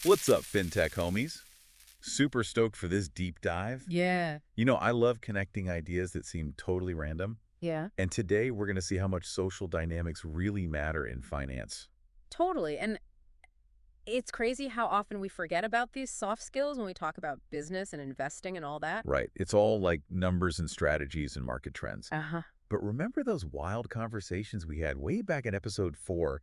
What's up, Fintech homies? Super stoked for this deep dive. Yeah. I love connecting ideas that seem totally random. Yeah. And today we're going to see how much social dynamics really matter in finance. Totally. And it's crazy how often we forget about these soft skills when we talk about business and investing and all that. Right. It's all like numbers and strategies and market trends. Uh-huh. But remember those wild conversations we had way back in episode 4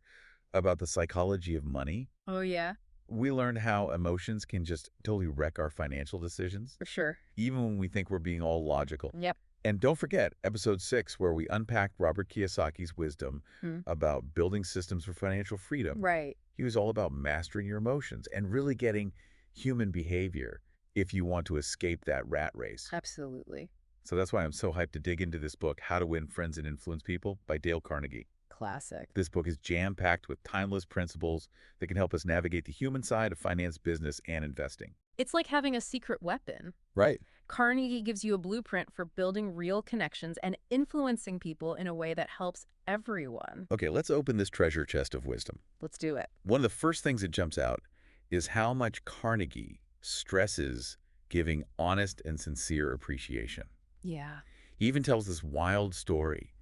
about the psychology of money? Oh, yeah, We learned how emotions can just totally wreck our financial decisions, for sure. even when we think we're being all logical. Yep. And don't forget episode 6, where we unpacked Robert Kiyosaki's wisdom Hmm. about building systems for financial freedom. Right. He was all about mastering your emotions and really getting human behavior if you want to escape that rat race. Absolutely. So that's why I'm so hyped to dig into this book, How to Win Friends and Influence People by Dale Carnegie. Classic. This book is jam-packed with timeless principles that can help us navigate the human side of finance, business, and investing. It's like having a secret weapon. Right. Carnegie gives you a blueprint for building real connections and influencing people in a way that helps everyone. Okay, let's open this treasure chest of wisdom. Let's do it. One of the first things that jumps out is how much Carnegie stresses giving honest and sincere appreciation. Yeah. He even tells this wild story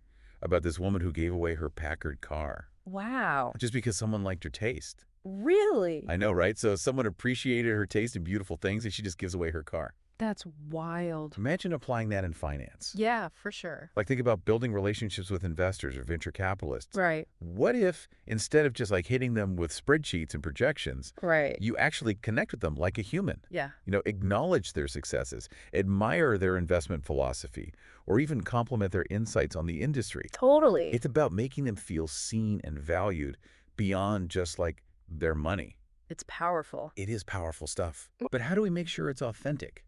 about this woman who gave away her Packard car Wow. just because someone liked her taste. Really? I know, right? So someone appreciated her taste in beautiful things and she just gives away her car. That's wild. Imagine applying that in finance. Yeah, for sure. Like think about building relationships with investors or venture capitalists. Right. What if instead of just like hitting them with spreadsheets and projections, Right. you actually connect with them like a human? Yeah. Acknowledge their successes, admire their investment philosophy, or even compliment their insights on the industry. Totally. It's about making them feel seen and valued beyond just like their money. It's powerful. It is powerful stuff. But how do we make sure it's authentic?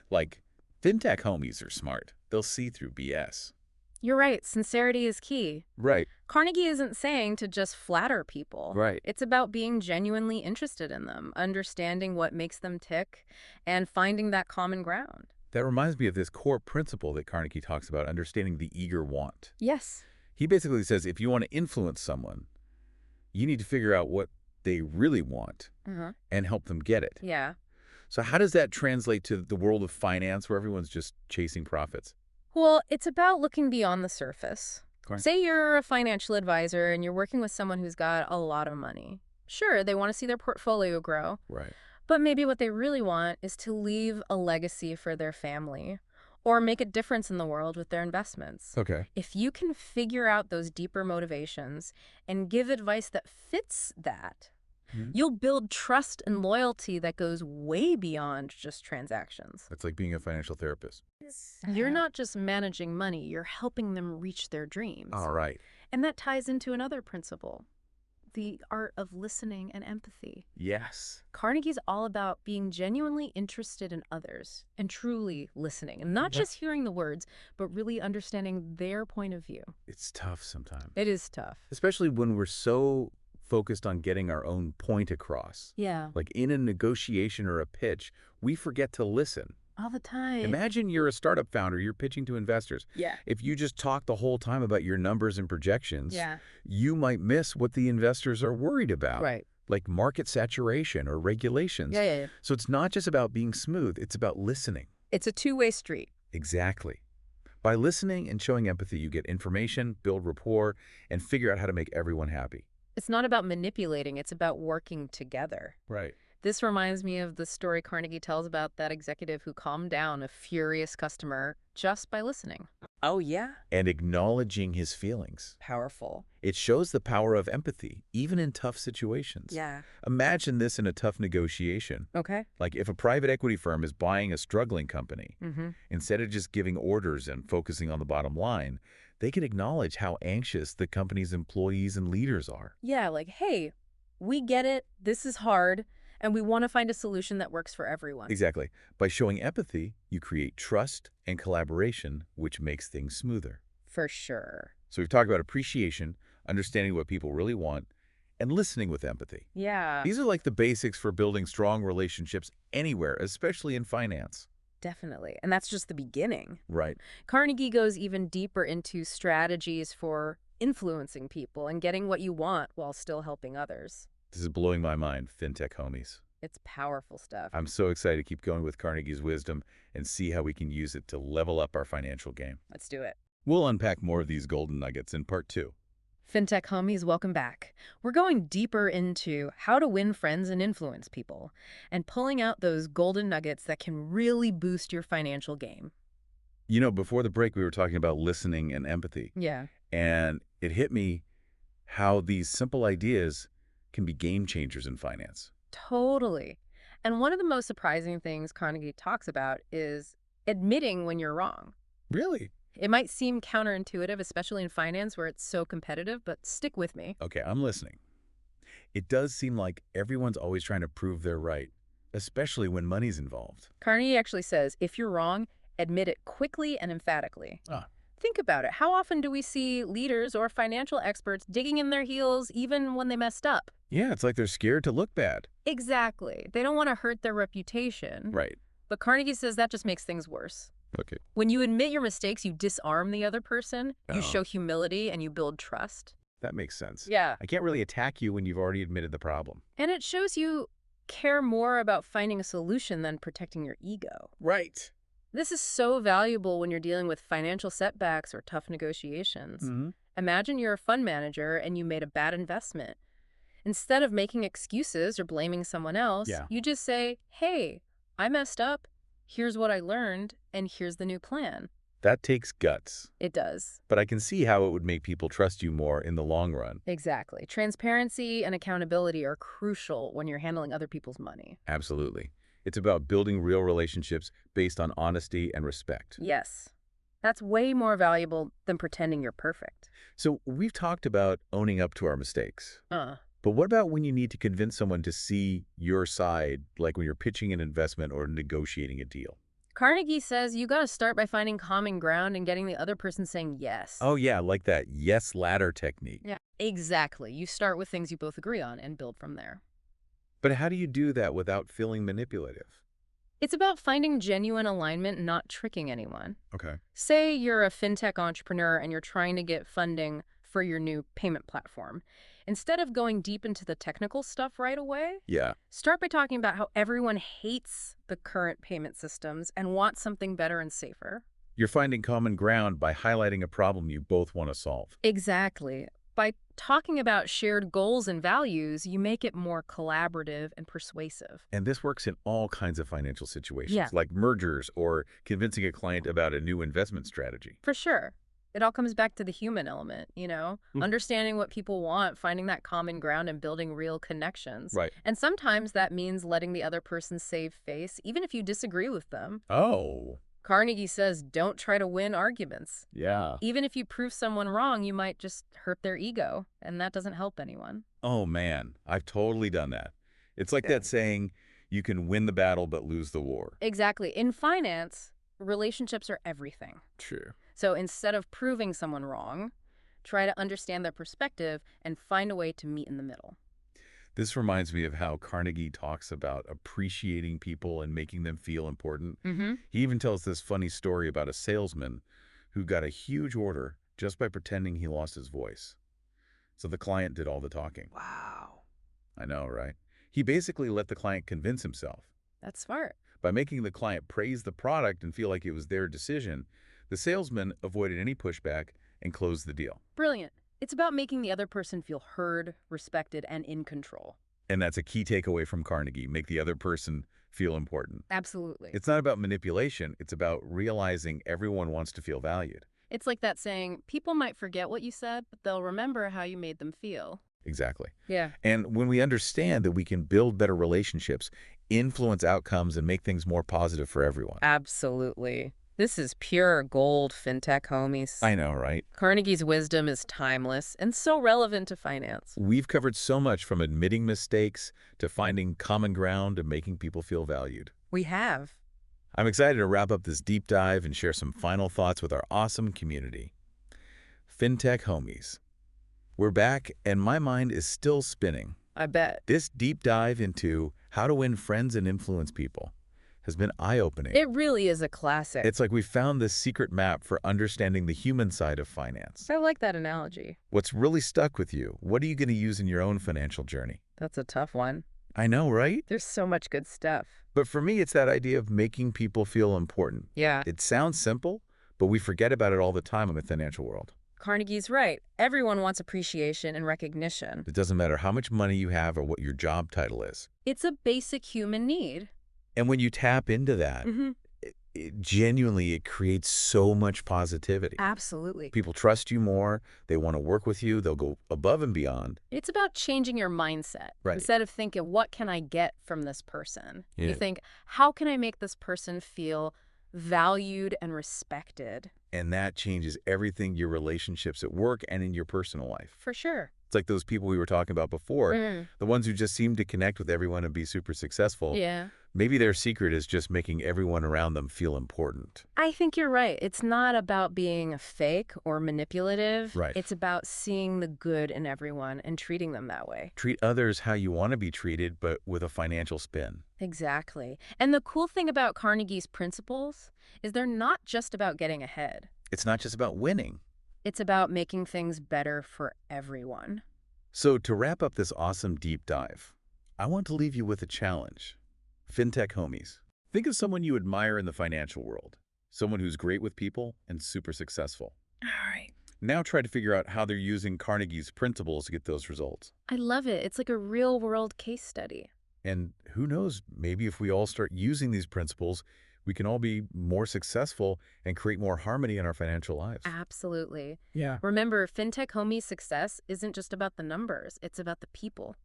Like, Fintech homies are smart. They'll see through BS. You're right. Sincerity is key. Right. Carnegie isn't saying to just flatter people. Right. It's about being genuinely interested in them, understanding what makes them tick, and finding that common ground. That reminds me of this core principle that Carnegie talks about, understanding the eager want. Yes. He basically says if you want to influence someone, you need to figure out what they really want and help them get it. Yeah. So how does that translate to the world of finance where everyone's just chasing profits? Well, it's about looking beyond the surface. Correct. Say you're a financial advisor and you're working with someone who's got a lot of money. Sure, they want to see their portfolio grow, Right. but maybe what they really want is to leave a legacy for their family or make a difference in the world with their investments. Okay. If you can figure out those deeper motivations and give advice that fits that, you'll build trust and loyalty that goes way beyond just transactions. That's like being a financial therapist. You're not just managing money, you're helping them reach their dreams. All right. And that ties into another principle, the art of listening and empathy. Yes. Carnegie's all about being genuinely interested in others and truly listening, and not just hearing the words, but really understanding their point of view. It's tough sometimes. It is tough. Especially when we're so focused on getting our own point across. Yeah. Like in a negotiation or a pitch, we forget to listen. All the time. Imagine you're a startup founder, you're pitching to investors. Yeah. If you just talk the whole time about your numbers and projections, Yeah. you might miss what the investors are worried about. Right. Like market saturation or regulations. Yeah. So it's not just about being smooth, it's about listening. It's a two-way street. Exactly. By listening and showing empathy, you get information, build rapport, and figure out how to make everyone happy. It's not about manipulating, it's about working together. Right. This reminds me of the story Carnegie tells about that executive who calmed down a furious customer just by listening. Oh, yeah? And acknowledging his feelings. Powerful. It shows the power of empathy, even in tough situations. Yeah. Imagine this in a tough negotiation. Okay. Like if a private equity firm is buying a struggling company, Mm-hmm. instead of just giving orders and focusing on the bottom line, they can acknowledge how anxious the company's employees and leaders are. Yeah, like, hey, we get it, this is hard, and we want to find a solution that works for everyone. Exactly. By showing empathy, you create trust and collaboration, which makes things smoother. For sure. So we've talked about appreciation, understanding what people really want, and listening with empathy. Yeah. These are like the basics for building strong relationships anywhere, especially in finance. Definitely. And that's just the beginning. Right. Carnegie goes even deeper into strategies for influencing people and getting what you want while still helping others. This is blowing my mind, Fintech homies. It's powerful stuff. I'm so excited to keep going with Carnegie's wisdom and see how we can use it to level up our financial game. Let's do it. We'll unpack more of these golden nuggets in part 2. Fintech homies, welcome back. We're going deeper into how to win friends and influence people, and pulling out those golden nuggets that can really boost your financial game. You know, before the break, we were talking about listening and empathy. Yeah, And it hit me how these simple ideas can be game changers in finance. totally. And one of the most surprising things Carnegie talks about is admitting when you're wrong. Really? It might seem counterintuitive, especially in finance where it's so competitive, but stick with me. Okay, I'm listening. It does seem like everyone's always trying to prove they're right, especially when money's involved. Carnegie actually says, if you're wrong, admit it quickly and emphatically. Ah, Think about it. How often do we see leaders or financial experts digging in their heels even when they messed up? yeah, it's like they're scared to look bad. Exactly. They don't want to hurt their reputation. Right. But Carnegie says that just makes things worse. Okay. When you admit your mistakes, you disarm the other person, you Oh. show humility, and you build trust. That makes sense. Yeah. I can't really attack you when you've already admitted the problem. And it shows you care more about finding a solution than protecting your ego. Right. This is so valuable when you're dealing with financial setbacks or tough negotiations. Mm-hmm. Imagine you're a fund manager and you made a bad investment. Instead of making excuses or blaming someone else, Yeah. you just say, hey, I messed up. Here's what I learned, and here's the new plan. That takes guts. It does. But I can see how it would make people trust you more in the long run. Exactly. Transparency and accountability are crucial when you're handling other people's money. Absolutely. It's about building real relationships based on honesty and respect. Yes. That's way more valuable than pretending you're perfect. So we've talked about owning up to our mistakes. But what about when you need to convince someone to see your side, like when you're pitching an investment or negotiating a deal? Carnegie says you got to start by finding common ground and getting the other person saying yes. Oh yeah, like that yes ladder technique. Yeah, exactly. You start with things you both agree on and build from there. But how do you do that without feeling manipulative? It's about finding genuine alignment, not tricking anyone. Okay. Say you're a fintech entrepreneur and you're trying to get funding for your new payment platform. Instead of going deep into the technical stuff right away, Yeah. start by talking about how everyone hates the current payment systems and wants something better and safer. You're finding common ground by highlighting a problem you both want to solve. Exactly. By talking about shared goals and values, you make it more collaborative and persuasive. And this works in all kinds of financial situations, Yeah. like mergers or convincing a client about a new investment strategy. For sure. It all comes back to the human element, understanding what people want, finding that common ground and building real connections. Right. And sometimes that means letting the other person save face, even if you disagree with them. Oh, Carnegie says don't try to win arguments. yeah. Even if you prove someone wrong, you might just hurt their ego, and that doesn't help anyone. Oh, man, I've totally done that. It's like that saying, you can win the battle but lose the war. Exactly. In finance, relationships are everything. True. So instead of proving someone wrong, try to understand their perspective and find a way to meet in the middle. This reminds me of how Carnegie talks about appreciating people and making them feel important. Mm-hmm. He even tells this funny story about a salesman who got a huge order just by pretending he lost his voice. So the client did all the talking. Wow. I know, right? He basically let the client convince himself. That's smart. By making the client praise the product and feel like it was their decision, the salesman avoided any pushback and closed the deal. Brilliant. It's about making the other person feel heard, respected, and in control. And that's a key takeaway from Carnegie, make the other person feel important. Absolutely. It's not about manipulation, it's about realizing everyone wants to feel valued. It's like that saying, people might forget what you said, but they'll remember how you made them feel. Exactly. Yeah. And when we understand that we can build better relationships, influence outcomes, and make things more positive for everyone. Absolutely. This is pure gold, fintech homies. I know, right? Carnegie's wisdom is timeless and so relevant to finance. We've covered so much from admitting mistakes to finding common ground to making people feel valued. We have. I'm excited to wrap up this deep dive and share some final thoughts with our awesome community. Fintech homies. We're back, and my mind is still spinning. I bet. This deep dive into how to win friends and influence people has been eye-opening. It really is a classic. It's like we found this secret map for understanding the human side of finance. I like that analogy. What's really stuck with you? What are you going to use in your own financial journey? That's a tough one. I know, right? There's so much good stuff. But for me, it's that idea of making people feel important. Yeah. It sounds simple, but we forget about it all the time in the financial world. Carnegie's right. Everyone wants appreciation and recognition. It doesn't matter how much money you have or what your job title is. It's a basic human need. And when you tap into that, Mm-hmm. genuinely, it creates so much positivity. Absolutely. People trust you more. They want to work with you. They'll go above and beyond. It's about changing your mindset. Right. Instead of thinking, what can I get from this person? Yeah. You think, how can I make this person feel valued and respected? And that changes everything, your relationships at work and in your personal life. For sure. It's like those people we were talking about before, the ones who just seem to connect with everyone and be super successful. Yeah. Maybe their secret is just making everyone around them feel important. I think you're right. It's not about being fake or manipulative. Right. It's about seeing the good in everyone and treating them that way. Treat others how you want to be treated, but with a financial spin. Exactly. And the cool thing about Carnegie's principles is they're not just about getting ahead. It's not just about winning. It's about making things better for everyone. So to wrap up this awesome deep dive, I want to leave you with a challenge. Fintech homies. Think of someone you admire in the financial world. Someone who's great with people and super successful. All right. Now try to figure out how they're using Carnegie's principles to get those results. I love it. It's like a real-world case study. And who knows, maybe if we all start using these principles, we can all be more successful and create more harmony in our financial lives. Absolutely. Yeah. Remember, Fintech Homie's success isn't just about the numbers. It's about the people.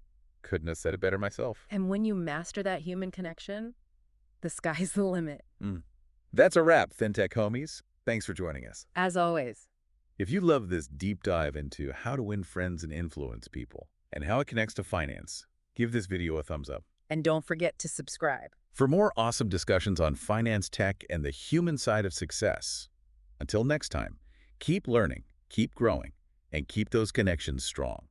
Couldn't have said it better myself. And when you master that human connection, the sky's the limit. That's a wrap, Fintech homies. Thanks for joining us. As always. If you love this deep dive into how to win friends and influence people and how it connects to finance, give this video a thumbs up. And don't forget to subscribe. For more awesome discussions on finance, tech, and the human side of success, until next time, keep learning, keep growing, and keep those connections strong.